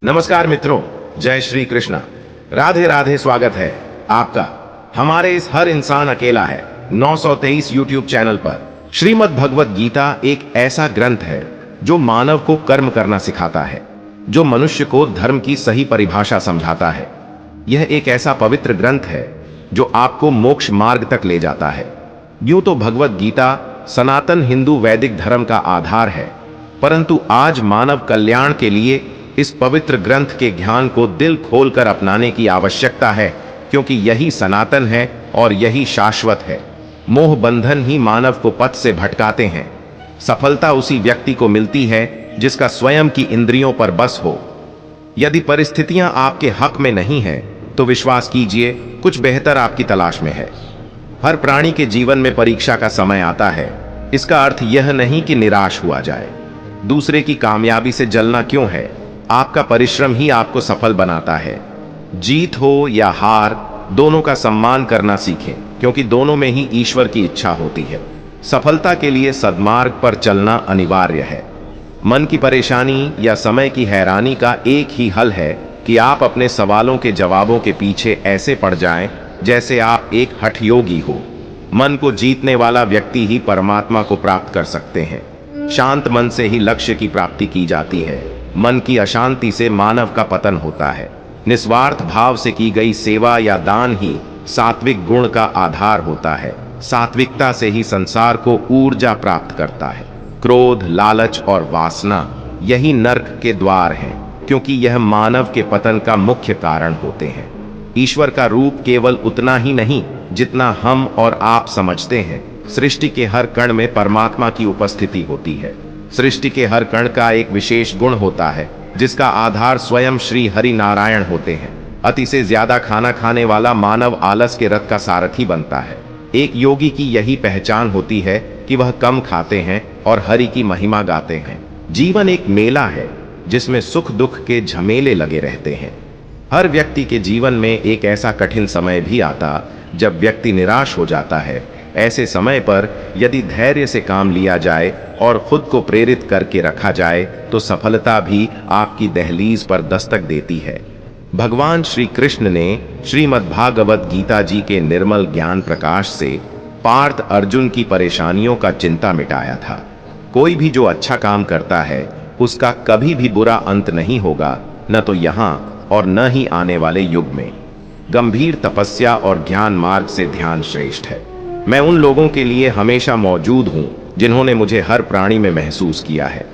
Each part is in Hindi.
नमस्कार मित्रों, जय श्री कृष्णा। राधे राधे। स्वागत है आपका हमारे इस हर इंसान अकेला है 923 यूट्यूब चैनल पर। श्रीमद् भगवत गीता एक ऐसा ग्रंथ है जो मानव को कर्म करना सिखाता है, जो मनुष्य को धर्म की सही परिभाषा समझाता है। यह एक ऐसा पवित्र ग्रंथ है जो आपको मोक्ष मार्ग तक ले जाता है। यूं तो भगवत गीता सनातन हिंदू वैदिक धर्म का आधार है, परंतु आज मानव कल्याण के लिए इस पवित्र ग्रंथ के ज्ञान को दिल खोलकर अपनाने की आवश्यकता है, क्योंकि यही सनातन है और यही शाश्वत है। मोह बंधन ही मानव को पथ से भटकाते हैं। सफलता उसी व्यक्ति को मिलती है जिसका स्वयं की इंद्रियों पर बस हो। यदि परिस्थितियां आपके हक में नहीं हैं, तो विश्वास कीजिए कुछ बेहतर आपकी तलाश में है। हर प्राणी के जीवन में परीक्षा का समय आता है। इसका अर्थ यह नहीं कि निराश हुआ जाए। दूसरे की कामयाबी से जलना क्यों है? आपका परिश्रम ही आपको सफल बनाता है। जीत हो या हार, दोनों का सम्मान करना सीखें, क्योंकि दोनों में ही ईश्वर की इच्छा होती है। सफलता के लिए सद्मार्ग पर चलना अनिवार्य है। मन की परेशानी या समय की हैरानी का एक ही हल है कि आप अपने सवालों के जवाबों के पीछे ऐसे पड़ जाएं जैसे आप एक हठयोगी हो। मन को जीतने वाला व्यक्ति ही परमात्मा को प्राप्त कर सकते हैं। शांत मन से ही लक्ष्य की प्राप्ति की जाती है। मन की अशांति से मानव का पतन होता है। निस्वार्थ भाव से की गई सेवा या दान ही सात्विक गुण का आधार होता है। सात्विकता से ही संसार को ऊर्जा प्राप्त करता है। क्रोध, लालच और वासना यही नरक के द्वार हैं, क्योंकि यह मानव के पतन का मुख्य कारण होते हैं। ईश्वर का रूप केवल उतना ही नहीं जितना हम और आप समझते हैं। सृष्टि के हर कण में परमात्मा की उपस्थिति होती है। सृष्टि के हर कण का एक विशेष गुण होता है, जिसका आधार स्वयं श्री हरि नारायण होते हैं। अति से ज्यादा खाना खाने वाला मानव आलस के रथ का सारथी बनता है। एक योगी की यही पहचान होती है कि वह कम खाते हैं और हरि की महिमा गाते हैं। जीवन एक मेला है जिसमें सुख दुख के झमेले लगे रहते हैं। हर व्यक्ति के जीवन में एक ऐसा कठिन समय भी आता जब व्यक्ति निराश हो जाता है। ऐसे समय पर यदि धैर्य से काम लिया जाए और खुद को प्रेरित करके रखा जाए, तो सफलता भी आपकी दहलीज पर दस्तक देती है। भगवान श्री कृष्ण ने श्रीमद् भागवत गीता जी के निर्मल ज्ञान प्रकाश से पार्थ अर्जुन की परेशानियों का चिंता मिटाया था। कोई भी जो अच्छा काम करता है उसका कभी भी बुरा अंत नहीं होगा, न तो यहाँ और न ही आने वाले युग में। गंभीर तपस्या और ज्ञान मार्ग से ध्यान श्रेष्ठ है। मैं उन लोगों के लिए हमेशा मौजूद हूं जिन्होंने मुझे हर प्राणी में महसूस किया है।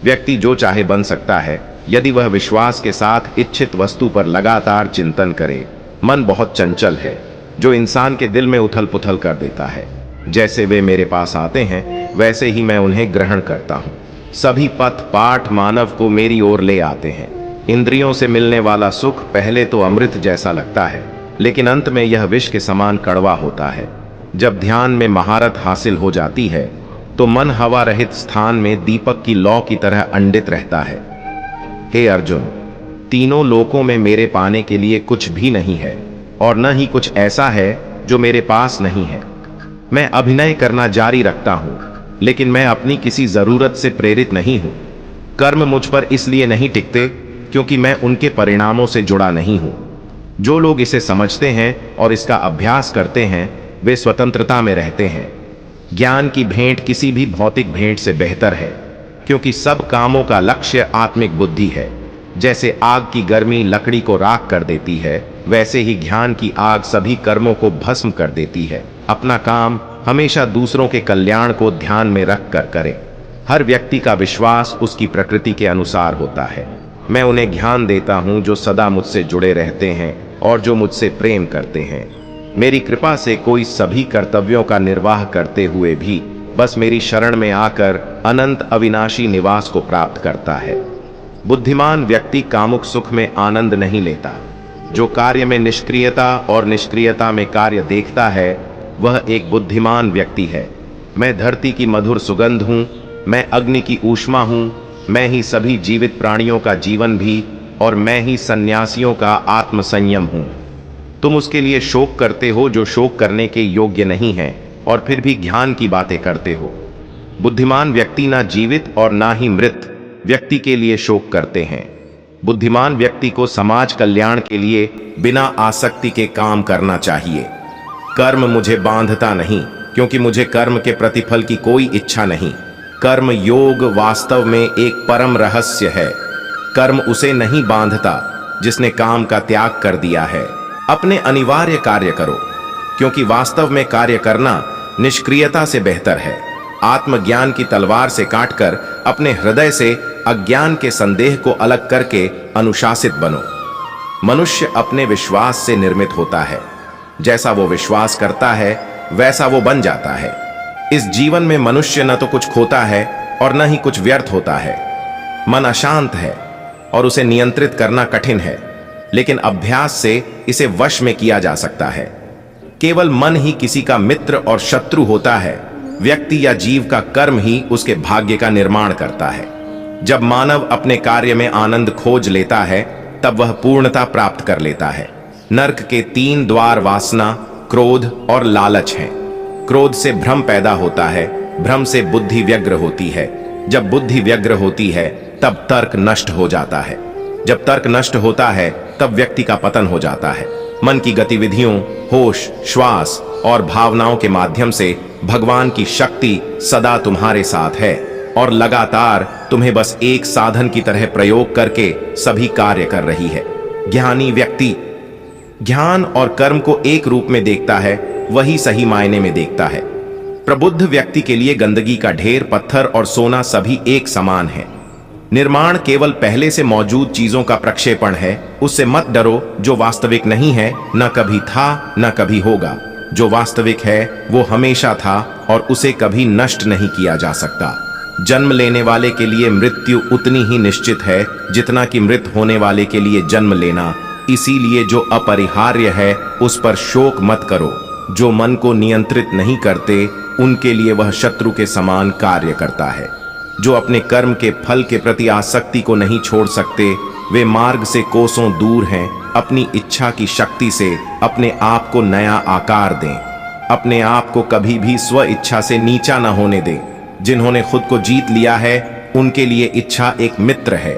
व्यक्ति जो चाहे बन सकता है यदि वह विश्वास के साथ इच्छित वस्तु पर लगातार चिंतन करे। मन बहुत चंचल है, जो इंसान के दिल में उथल पुथल कर देता है। जैसे वे मेरे पास आते हैं वैसे ही मैं उन्हें ग्रहण करता हूँ। सभी पथ पाठ मानव को मेरी ओर ले आते हैं। इंद्रियों से मिलने वाला सुख पहले तो अमृत जैसा लगता है, लेकिन अंत में यह विष के समान कड़वा होता है। जब ध्यान में महारत हासिल हो जाती है तो मन हवा रहित स्थान में दीपक की लौ की तरह अंडित रहता है। हे अर्जुन, तीनों लोकों में मेरे पाने के लिए कुछ भी नहीं है और न ही कुछ ऐसा है जो मेरे पास नहीं है। मैं अभिनय करना जारी रखता हूं, लेकिन मैं अपनी किसी जरूरत से प्रेरित नहीं हूं। कर्म मुझ पर इसलिए नहीं टिकते क्योंकि मैं उनके परिणामों से जुड़ा नहीं हूं। जो लोग इसे समझते हैं और इसका अभ्यास करते हैं वे स्वतंत्रता में रहते हैं। ज्ञान की भेंट किसी भी भौतिक भेंट से बेहतर है, क्योंकि सब कामों का लक्ष्य आत्मिक बुद्धि है। जैसे आग की गर्मी लकड़ी को राख कर देती है, वैसे ही ज्ञान की आग सभी कर्मों को भस्म कर देती है। अपना काम हमेशा दूसरों के कल्याण को ध्यान में रख कर करें। हर व्यक्ति का विश्वास उसकी प्रकृति के अनुसार होता है। मैं उन्हें ज्ञान देता हूं जो सदा मुझसे जुड़े रहते हैं और जो मुझसे प्रेम करते हैं। मेरी कृपा से कोई सभी कर्तव्यों का निर्वाह करते हुए भी बस मेरी शरण में आकर अनंत अविनाशी निवास को प्राप्त करता है। बुद्धिमान व्यक्ति कामुक सुख में आनंद नहीं लेता। जो कार्य में निष्क्रियता और निष्क्रियता में कार्य देखता है वह एक बुद्धिमान व्यक्ति है। मैं धरती की मधुर सुगंध हूँ, मैं अग्नि की ऊष्मा हूँ, मैं ही सभी जीवित प्राणियों का जीवन भी, और मैं ही सन्यासियों का आत्म संयम हूँ। तुम उसके लिए शोक करते हो जो शोक करने के योग्य नहीं है, और फिर भी ज्ञान की बातें करते हो। बुद्धिमान व्यक्ति ना जीवित और ना ही मृत व्यक्ति के लिए शोक करते हैं। बुद्धिमान व्यक्ति को समाज कल्याण के लिए बिना आसक्ति के काम करना चाहिए। कर्म मुझे बांधता नहीं, क्योंकि मुझे कर्म के प्रतिफल की कोई इच्छा नहीं। कर्म योग वास्तव में एक परम रहस्य है। कर्म उसे नहीं बांधता जिसने काम का त्याग कर दिया है। अपने अनिवार्य कार्य करो, क्योंकि वास्तव में कार्य करना निष्क्रियता से बेहतर है। आत्मज्ञान की तलवार से काटकर अपने हृदय से अज्ञान के संदेह को अलग करके अनुशासित बनो। मनुष्य अपने विश्वास से निर्मित होता है। जैसा वो विश्वास करता है वैसा वो बन जाता है। इस जीवन में मनुष्य न तो कुछ खोता है और न ही कुछ व्यर्थ होता है। मन अशांत है और उसे नियंत्रित करना कठिन है, लेकिन अभ्यास से इसे वश में किया जा सकता है। केवल मन ही किसी का मित्र और शत्रु होता है। व्यक्ति या जीव का कर्म ही उसके भाग्य का निर्माण करता है। जब मानव अपने कार्य में आनंद खोज लेता है तब वह पूर्णता प्राप्त कर लेता है। नरक के 3 द्वार वासना, क्रोध और लालच हैं। क्रोध से भ्रम पैदा होता है, भ्रम से बुद्धि व्यग्र होती है। जब बुद्धि व्यग्र होती है तब तर्क नष्ट हो जाता है। जब तर्क नष्ट होता है तब व्यक्ति का पतन हो जाता है। मन की गतिविधियों, होश, श्वास और भावनाओं के माध्यम से भगवान की शक्ति सदा तुम्हारे साथ है और लगातार तुम्हें बस एक साधन की तरह प्रयोग करके सभी कार्य कर रही है। ज्ञानी व्यक्ति ज्ञान और कर्म को एक रूप में देखता है, वही सही मायने में देखता है। प्रबुद्ध व्यक्ति के लिए गंदगी का ढेर, पत्थर और सोना सभी एक समान है। निर्माण केवल पहले से मौजूद चीजों का प्रक्षेपण है। उससे मत डरो जो वास्तविक नहीं है, न कभी था न कभी होगा। जो वास्तविक है वो हमेशा था और उसे कभी नष्ट नहीं किया जा सकता। जन्म लेने वाले के लिए मृत्यु उतनी ही निश्चित है जितना कि मृत होने वाले के लिए जन्म लेना। इसीलिए जो अपरिहार्य है उस पर शोक मत करो। जो मन को नियंत्रित नहीं करते उनके लिए वह शत्रु के समान कार्य करता है। जो अपने कर्म के फल के प्रति आसक्ति को नहीं छोड़ सकते वे मार्ग से कोसों दूर हैं। अपनी इच्छा की शक्ति से अपने आप को नया आकार दें। अपने आप को कभी भी स्व इच्छा से नीचा न होने दें। जिन्होंने खुद को जीत लिया है उनके लिए इच्छा एक मित्र है,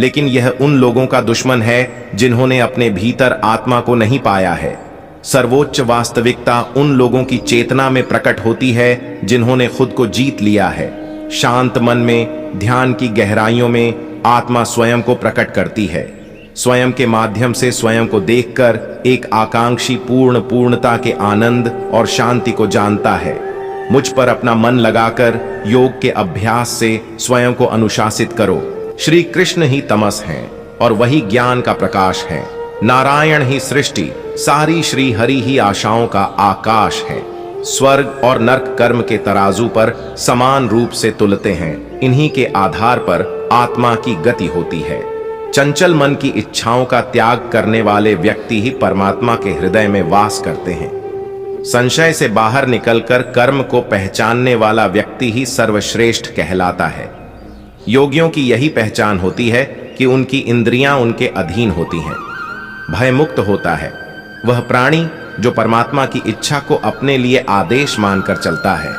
लेकिन यह उन लोगों का दुश्मन है जिन्होंने अपने भीतर आत्मा को नहीं पाया है। सर्वोच्च वास्तविकता उन लोगों की चेतना में प्रकट होती है जिन्होंने खुद को जीत लिया है। शांत मन में, ध्यान की गहराइयों में आत्मा स्वयं को प्रकट करती है। स्वयं के माध्यम से स्वयं को देखकर एक आकांक्षी पूर्णता के आनंद और शांति को जानता है। मुझ पर अपना मन लगाकर योग के अभ्यास से स्वयं को अनुशासित करो। श्री कृष्ण ही तमस हैं और वही ज्ञान का प्रकाश है। नारायण ही सृष्टि, सारी श्री हरि ही आशाओं का आकाश है। स्वर्ग और नरक कर्म के तराजू पर समान रूप से तुलते हैं। इन्हीं के आधार पर आत्मा की गति होती है। चंचल मन की इच्छाओं का त्याग करने वाले व्यक्ति ही परमात्मा के हृदय में वास करते हैं। संशय से बाहर निकलकर कर्म को पहचानने वाला व्यक्ति ही सर्वश्रेष्ठ कहलाता है। योगियों की यही पहचान होती है कि उनकी इंद्रियां उनके अधीन होती हैं। भय मुक्त होता है वह प्राणी जो परमात्मा की इच्छा को अपने लिए आदेश मानकर चलता है।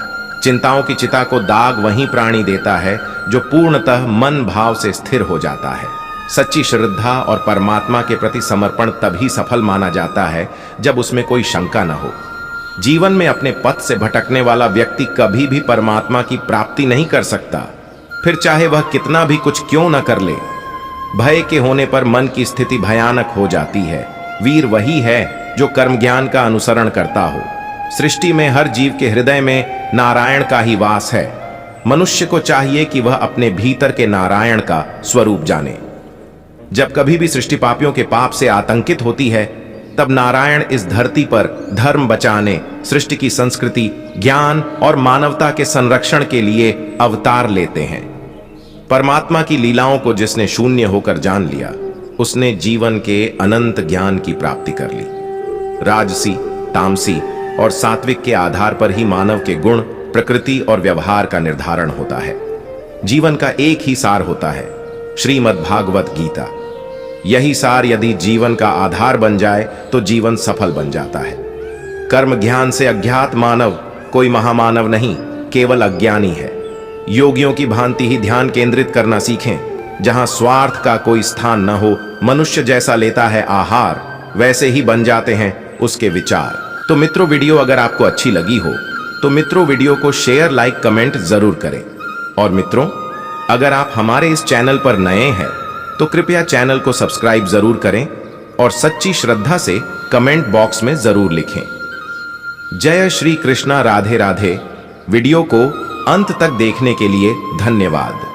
चिंताओं की चिता को दाग वही प्राणी देता है जो पूर्णतः मन भाव से स्थिर हो जाता है। सच्ची श्रद्धा और परमात्मा के प्रति समर्पण तभी सफल माना जाता है जब उसमें कोई शंका न हो। जीवन में अपने पथ से भटकने वाला व्यक्ति कभी भी परमात्मा की प्राप्ति नहीं कर सकता, फिर चाहे वह कितना भी कुछ क्यों न कर ले। भय के होने पर मन की स्थिति भयानक हो जाती है। वीर वही है जो कर्म ज्ञान का अनुसरण करता हो। सृष्टि में हर जीव के हृदय में नारायण का ही वास है। मनुष्य को चाहिए कि वह अपने भीतर के नारायण का स्वरूप जाने। जब कभी भी सृष्टि पापियों के पाप से आतंकित होती है तब नारायण इस धरती पर धर्म बचाने, सृष्टि की संस्कृति, ज्ञान और मानवता के संरक्षण के लिए अवतार लेते हैं। परमात्मा की लीलाओं को जिसने शून्य होकर जान लिया उसने जीवन के अनंत ज्ञान की प्राप्ति कर ली। राजसी, तामसी और सात्विक के आधार पर ही मानव के गुण, प्रकृति और व्यवहार का निर्धारण होता है। जीवन का एक ही सार होता है, श्रीमद् भागवत गीता। यही सार यदि जीवन का आधार बन जाए तो जीवन सफल बन जाता है। कर्म ज्ञान से अज्ञात मानव कोई महामानव नहीं, केवल अज्ञानी है। योगियों की भांति ही ध्यान केंद्रित करना सीखें। जहां स्वार्थ का कोई स्थान न हो, मनुष्य जैसा लेता है आहार, वैसे ही बन जाते हैं उसके विचार। तो मित्रों, वीडियो अगर आपको अच्छी लगी हो तो मित्रों वीडियो को शेयर, लाइक, कमेंट जरूर करें। और मित्रों, अगर आप हमारे इस चैनल पर नए हैं तो कृपया चैनल को सब्सक्राइब जरूर करें और सच्ची श्रद्धा से कमेंट बॉक्स में जरूर लिखें। जय श्री कृष्णा, राधे राधे। वीडियो को अंत तक देखने के लिए धन्यवाद।